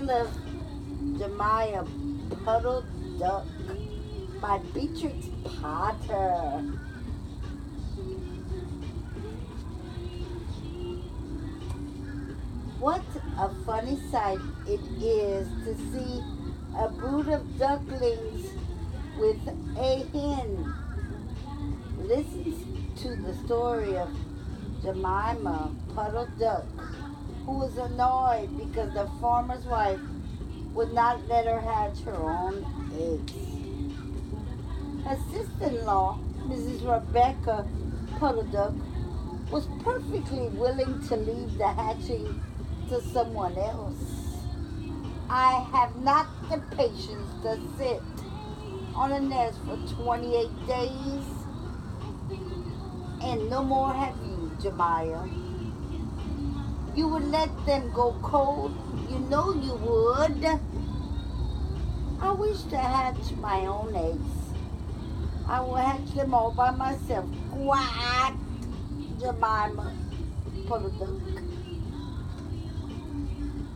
Tale of Jemima Puddle Duck by Beatrix Potter. What a funny sight it is to see a brood of ducklings with a hen. Listen to the story of Jemima Puddle Duck, who was annoyed because the farmer's wife would not let her hatch her own eggs. Her sister-in-law, Mrs. Rebecca Puddle Duck, was perfectly willing to leave the hatching to someone else. I have not the patience to sit on a nest for 28 days, and no more have you, Jemima. You would let them go cold. You know you would. I wish to hatch my own eggs. I will hatch them all by myself. Quack, Jemima Puddle Duck.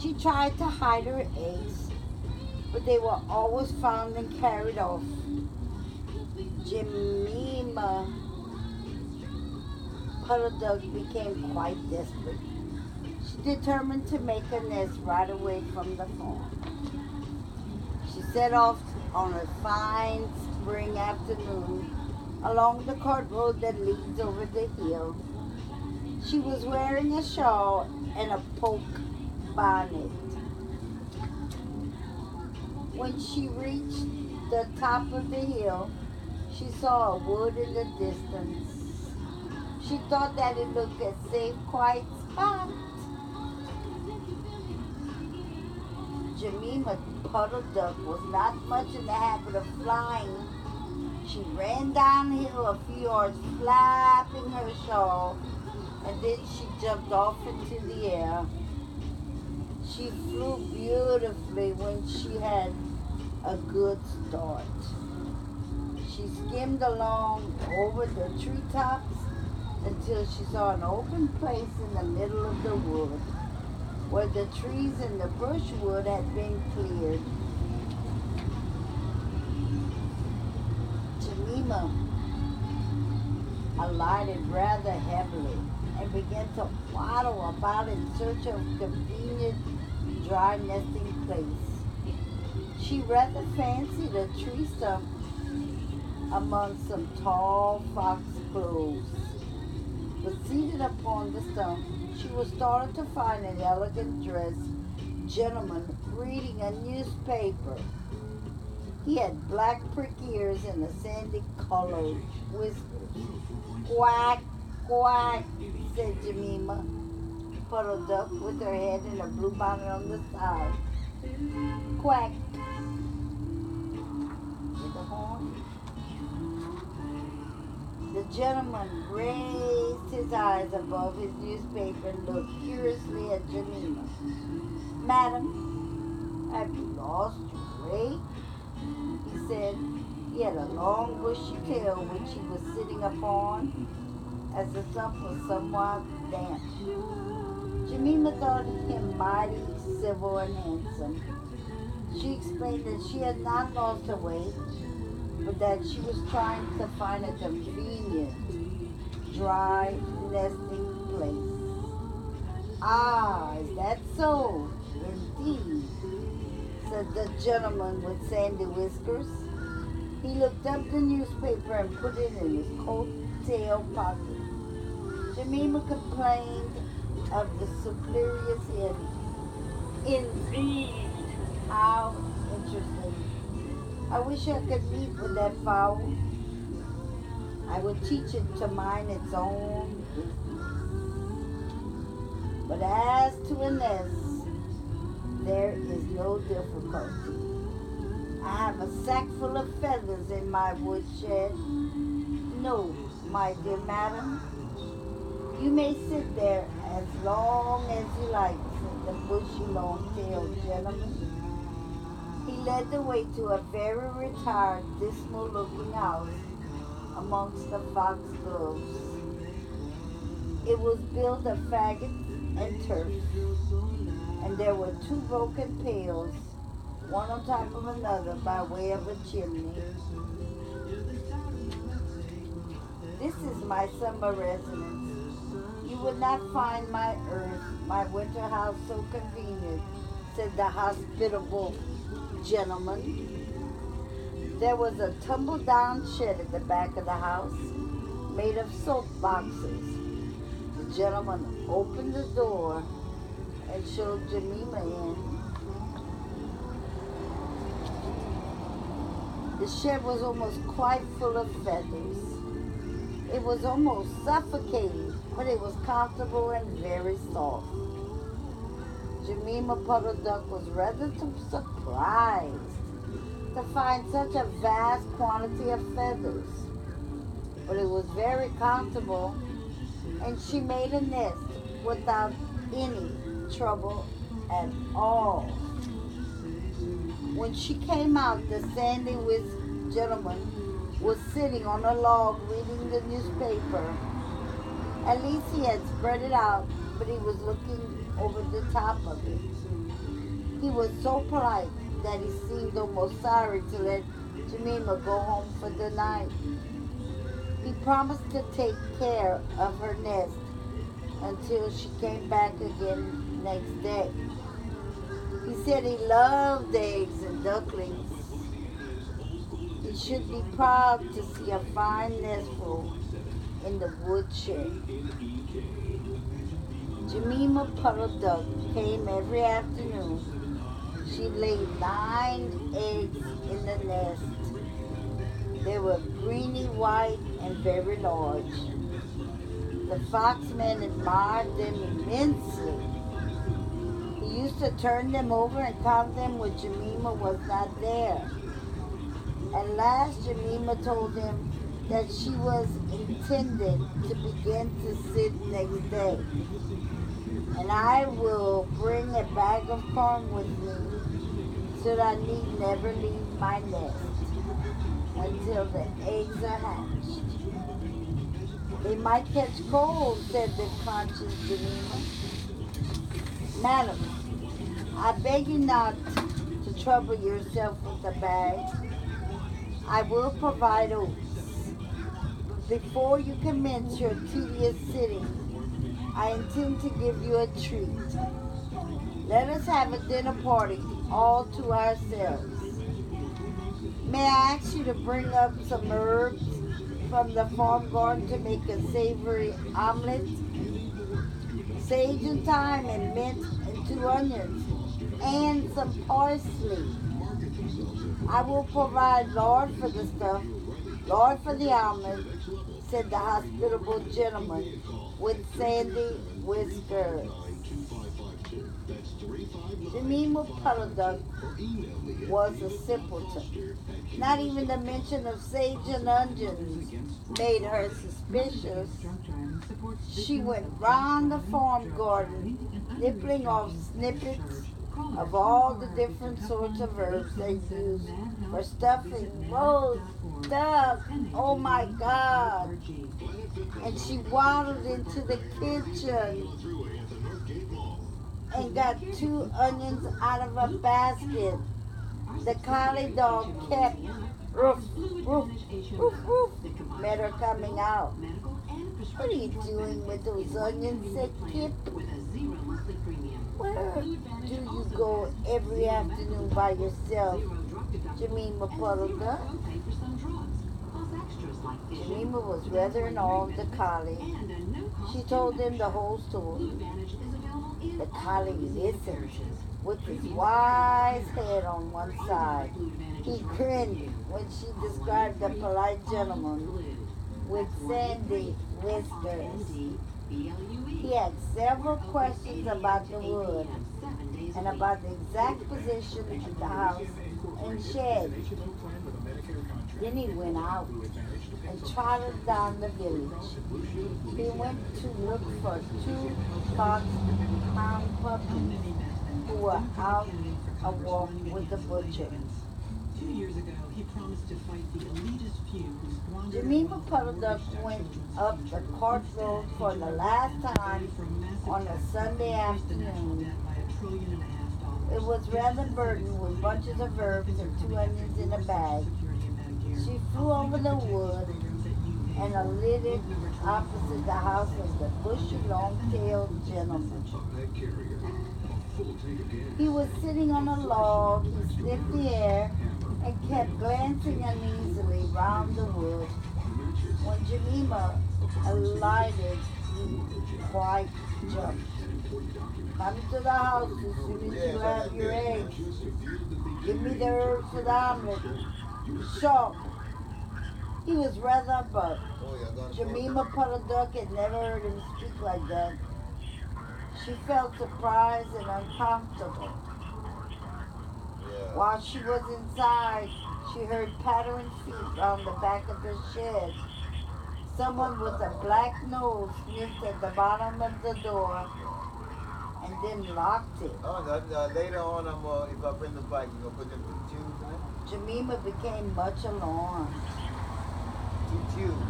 She tried to hide her eggs, but they were always found and carried off. Jemima Puddle Duck became quite desperate. She determined to make a nest right away from the farm. She set off on a fine spring afternoon along the cart road that leads over the hill. She was wearing a shawl and a poke bonnet. When she reached the top of the hill, she saw a wood in the distance. She thought that it looked a safe, quiet spot. Jemima Puddle Duck was not much in the habit of flying. She ran downhill a few yards, flapping her shawl, and then she jumped off into the air. She flew beautifully when she had a good start. She skimmed along over the treetops until she saw an open place in the middle of the wood, where the trees and the brushwood had been cleared. Jemima alighted rather heavily and began to waddle about in search of a convenient dry nesting place. She rather fancied a tree stump among some tall foxgloves. But seated upon the stump, she was startled to find an elegant dressed gentleman reading a newspaper. He had black prick ears and a sandy-colored whiskers. Quack, quack, said Jemima Puddle Duck with her head in a blue bonnet on the side. Quack. With a horn. The gentleman raised his eyes above his newspaper and looked curiously at Jemima. Madam, have you lost your way? He said. He had a long bushy tail which he was sitting upon, as the stump was somewhat damp. Jemima thought him mighty civil and handsome. She explained that she had not lost her way, but that she was trying to find a convenient, dry nesting place. Ah, is that so? Indeed, said the gentleman with sandy whiskers. He looked up the newspaper and put it in his coat tail pocket. Jemima complained of the superior end. Indeed, how interesting. I wish I could meet with that fowl. I would teach it to mind its own business. But as to a nest, there is no difficulty. I have a sack full of feathers in my woodshed. No, my dear madam, you may sit there as long as you like, said the bushy long-tailed gentleman. He led the way to a very retired, dismal-looking house amongst the foxgloves. It was built of faggots and turf, and there were two broken pails, one on top of another by way of a chimney. This is my summer residence. You would not find my earth, my winter house so convenient, said the hospitable gentleman. There was a tumble-down shed at the back of the house, made of soap boxes. The gentleman opened the door and showed Jemima in. The shed was almost quite full of feathers. It was almost suffocating, but it was comfortable and very soft. Jemima Puddle Duck was rather surprised to find such a vast quantity of feathers, but it was very comfortable, and she made a nest without any trouble at all. When she came out, the sandy-whisked gentleman was sitting on a log reading the newspaper. At least he had spread it out, but he was looking over the top of it. He was so polite that he seemed almost sorry to let Jemima go home for the night. He promised to take care of her nest until she came back again next day. He said he loved eggs and ducklings. He should be proud to see a fine nestful in the woodshed. Jemima Puddle Duck came every afternoon. She laid 9 eggs in the nest. They were greeny white and very large. The foxman admired them immensely. He used to turn them over and count them when Jemima was not there. At last, Jemima told him that she was intended to begin to sit next day. And I will bring a bag of corn with me so that I need never leave my nest until the eggs are hatched. They might catch cold, said the conscious Jemima. Madam, I beg you not to trouble yourself with the bag. I will provide oats. But before you commence your tedious sitting, I intend to give you a treat. Let us have a dinner party all to ourselves. May I ask you to bring up some herbs from the farm garden to make a savory omelet? Sage and thyme and mint and 2 onions and some parsley. I will provide lard for the stuff, lard for the omelet, said the hospitable gentleman with sandy whiskers. Jemima Puddle Duck was a simpleton. Not even the mention of sage and onions made her suspicious. She went round the farm garden, nipping off snippets of all the different sorts of herbs they used for stuffing roast duck. Oh my God! And she waddled into the kitchen and got 2 onions out of a basket. The collie dog kept roof, roof, roof, roof, met her coming out. What are you doing with those onions, said Kip. Where do you go every afternoon by yourself, Jemima Puddle Duck? Jemima was rather in awe of the collie. She told him the whole story. The collie listened with his wise head on one side. He grinned when she described the polite gentleman with sandy whiskers. He had several questions about the wood and about the exact position of the house and shed. Then he went out and trotted down the village. He went to look for 2 fox-hound puppies who were out a walk with the butcher. 2 years ago, he promised to fight the elitist few who squandered... Jemima Puddle Duck went up the cart road for the last time on a Sunday afternoon $1.5 trillion. It was rather burdened with bunches of herbs and 2 onions in a bag. She flew over the wood and alighted opposite the house of the bushy, long-tailed gentleman. He was sitting on a log. He sniffed the air and kept glancing uneasily round the wood. When Jemima alighted, he quite jumped. Come to the house as soon as you have your eggs. Give me the herbs for the omelet. Sharp. He was rather abrupt. Jemima Puddle Duck had never heard him speak like that. She felt surprised and uncomfortable. While she was inside, she heard pattering feet round the back of the shed. Someone with a black nose sniffed at the bottom of the door and then locked it. Later on, if I bring the bike, you gonna put them 2 tubes in it? Jemima became much alarmed. 2 tubes.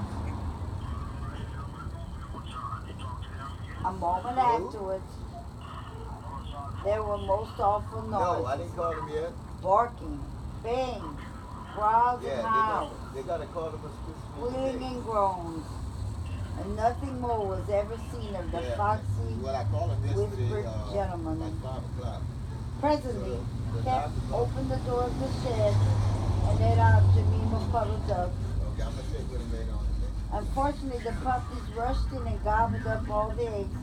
A moment afterwards, there were most awful noises. No, I didn't call them yet. Barking, bangs, growls and howls, they gotta call them a specific squealing day. and groans, and nothing more was ever seen of the foxy, whispered gentleman. Like 5 o'clock. Presently, Cap opened the door of the shed and let out Jemima Puddle Duck. Okay, I'm gonna check with him later on today. Unfortunately, the puppies rushed in and gobbled up all the eggs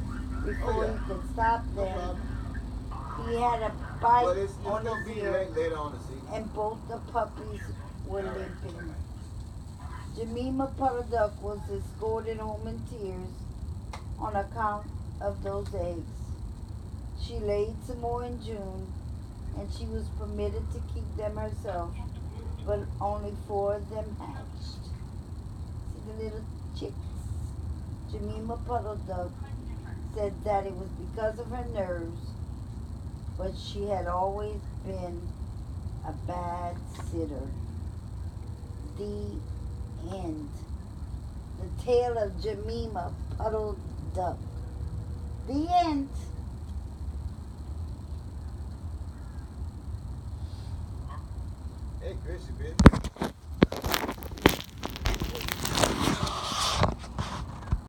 before he could stop them. He had a bite on his ear, later on to see. and both the puppies were limping. Jemima Puddle Duck was escorted home in tears on account of those eggs. She laid some more in June, and she was permitted to keep them herself, but only 4 of them hatched. See the little chicks? Jemima Puddle Duck said that it was because of her nerves, but she had always been a bad sitter. The end. The tale of Jemima Puddle Duck. The end. Hey, Chris, you busy?